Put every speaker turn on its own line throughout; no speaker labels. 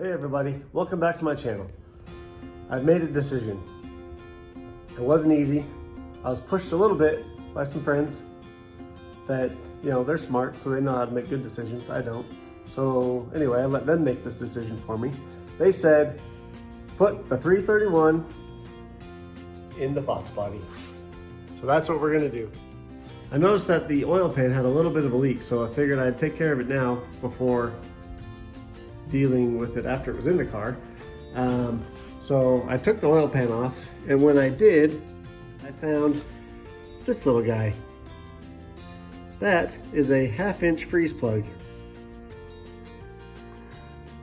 Hey everybody, welcome back to my channel. I've made a decision. It wasn't easy. I was pushed a little bit by some friends that, they're smart, so they know how to make good decisions. I don't. So anyway, I let them make this decision for me. They said, put the 331 in the Fox body. So that's what we're gonna do. I noticed that the oil pan had a little bit of a leak, so I figured I'd take care of it now before dealing with it after it was in the car. So I took the oil pan off, and when I did, I found this little guy. That is a 1/2-inch freeze plug.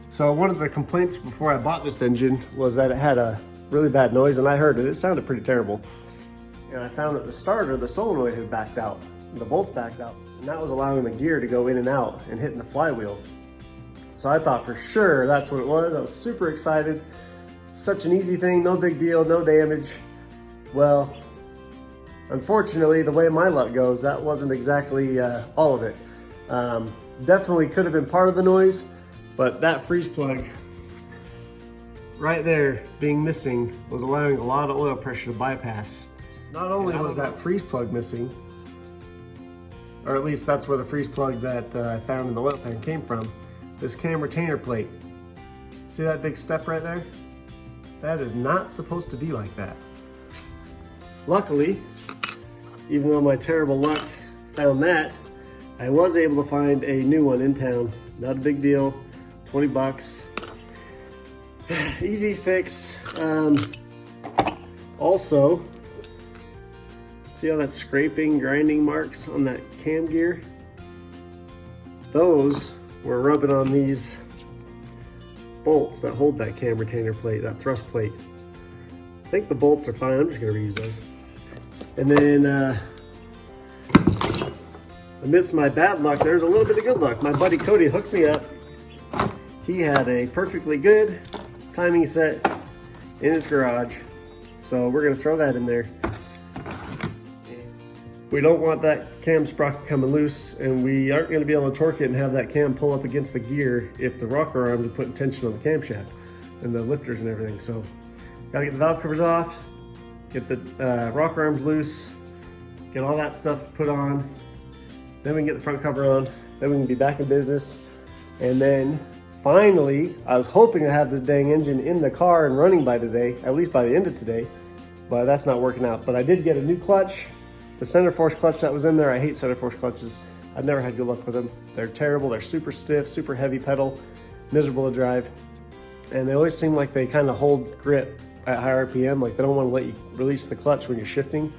So one of the complaints before I bought this engine was that it had a really bad noise, and I heard it. It sounded pretty terrible. And I found that the starter, the solenoid had backed out, the bolts backed out, and that was allowing the gear to go in and out and hitting the flywheel. So I thought for sure that's what it was. I was super excited. Such an easy thing, no big deal, no damage. Well, unfortunately, the way my luck goes, that wasn't exactly all of it. Definitely could have been part of the noise, but that freeze plug right there being missing was allowing a lot of oil pressure to bypass. Not only was that freeze plug missing, or at least that's where the freeze plug that I found in the oil pan came from, this cam retainer plate. See that big step right there? That is not supposed to be like that. Luckily, even though my terrible luck found that, I was able to find a new one in town. Not a big deal, 20 bucks. Easy fix. Also, see how that scraping, grinding marks on that cam gear? Those were rubbing on these bolts that hold that cam retainer plate, that thrust plate. I think the bolts are fine. I'm just gonna reuse those. And then, amidst my bad luck, there's a little bit of good luck. My buddy Cody hooked me up. He had a perfectly good timing set in his garage. So we're gonna throw that in there. We don't want that cam sprocket coming loose, and we aren't going to be able to torque it and have that cam pull up against the gear if the rocker arms are putting tension on the camshaft and the lifters and everything. So got to get the valve covers off, get the rocker arms loose, get all that stuff put on, then we can get the front cover on, then we can be back in business. And then finally, I was hoping to have this dang engine in the car and running by today, at least by the end of today, but that's not working out. But I did get a new clutch. The center force clutch that was in there, I hate center force clutches. I've never had good luck with them. They're terrible, they're super stiff, super heavy pedal, miserable to drive. And they always seem like they kind of hold grip at high RPM, like they don't want to let you release the clutch when you're shifting.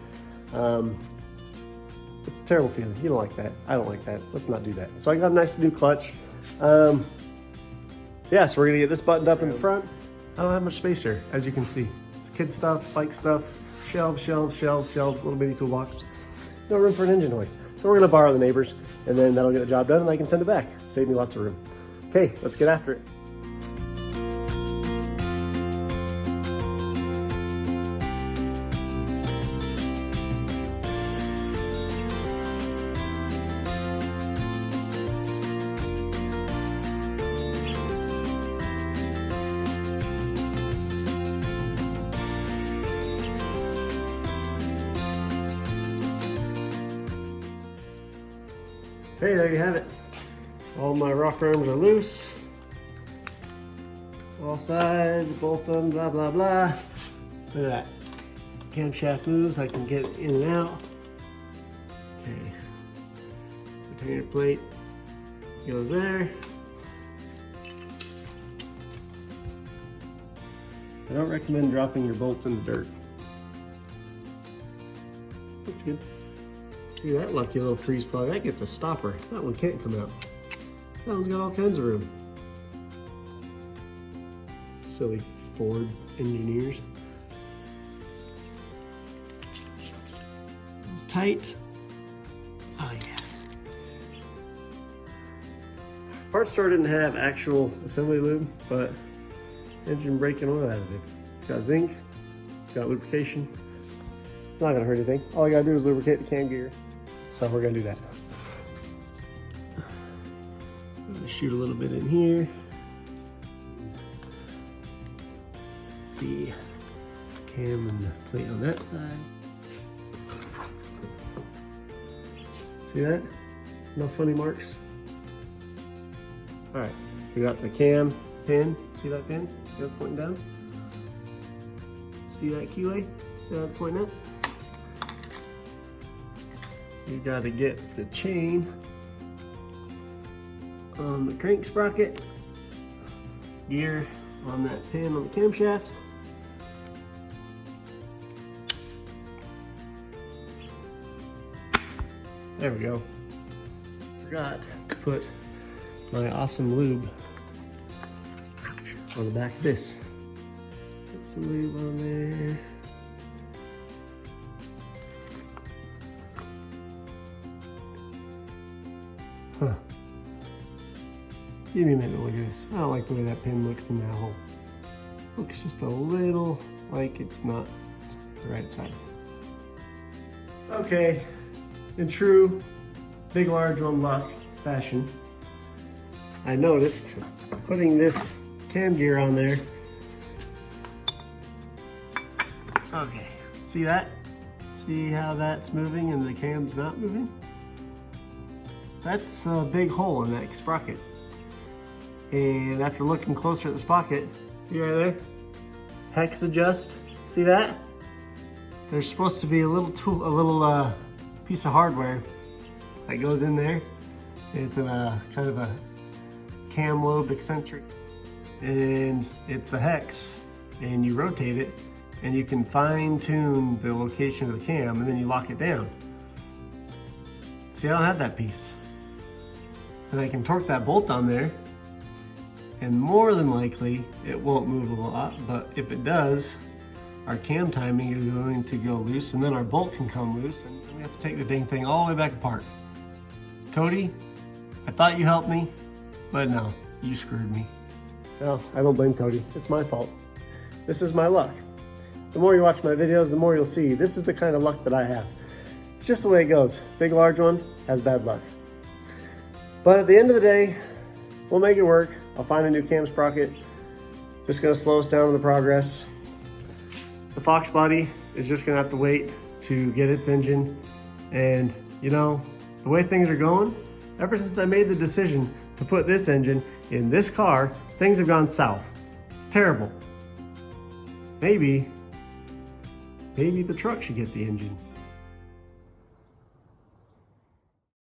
It's a terrible feeling, you don't like that. I don't like that, let's not do that. So I got a nice new clutch. Yeah, so we're gonna get this buttoned up in the front. I don't have much space here, as you can see. It's kid stuff, bike stuff, shelves, little bitty toolbox. No room for an engine hoist. So we're gonna borrow the neighbors, and then that'll get the job done and I can send it back. Save me lots of room. Okay, let's get after it. Okay, there you have it. All my rocker arms are loose. All sides, both of them, blah, blah, blah. Look at that. Camshaft moves, I can get in and out. Okay. Retainer plate goes there. I don't recommend dropping your bolts in the dirt. Looks good. See that lucky little freeze plug, that gets a stopper. That one can't come out. That one's got all kinds of room. Silly Ford engineers. It's tight. Oh yeah. Part store didn't have actual assembly lube, but engine brake and oil additive. It's got zinc, it's got lubrication. It's not gonna hurt anything. All I gotta do is lubricate the cam gear. So we're gonna do that. I'm gonna shoot a little bit in here. the cam and the plate on that side. See that? No funny marks. All right, we got the cam pin. See that pin? See that pointing down? See that keyway? See how it's pointing up? You gotta get the chain on the crank sprocket, gear on that pin on the camshaft. There we go. Forgot to put my awesome lube on the back of this. Put some lube on there. Huh. Give me a minute, look at this. I don't like the way that pin looks in that hole. Looks just a little like it's not the right size. Okay, in true big large one luck fashion, I noticed putting this cam gear on there. Okay, see that? See how that's moving and the cam's not moving? That's a big hole in that sprocket. And after looking closer at the sprocket, see right there? Hex adjust, see that? There's supposed to be a little tool, a little piece of hardware that goes in there. It's a kind of a cam lobe eccentric, and it's a hex, and you rotate it and you can fine tune the location of the cam, and then you lock it down. See, I don't have that piece. And I can torque that bolt on there, and more than likely it won't move a lot, but if it does, our cam timing is going to go loose, and then our bolt can come loose, and we have to take the dang thing all the way back apart. Cody, I thought you helped me, but no, you screwed me. No, I don't blame Cody. It's my fault. This is my luck. The more you watch my videos, the more you'll see this is the kind of luck that I have. It's just the way it goes. Big, large one has bad luck. But at the end of the day, we'll make it work. I'll find a new cam sprocket. Just gonna slow us down in the progress. The Fox body is just gonna have to wait to get its engine. And you know, the way things are going, ever since I made the decision to put this engine in this car, things have gone south. It's terrible. Maybe the truck should get the engine.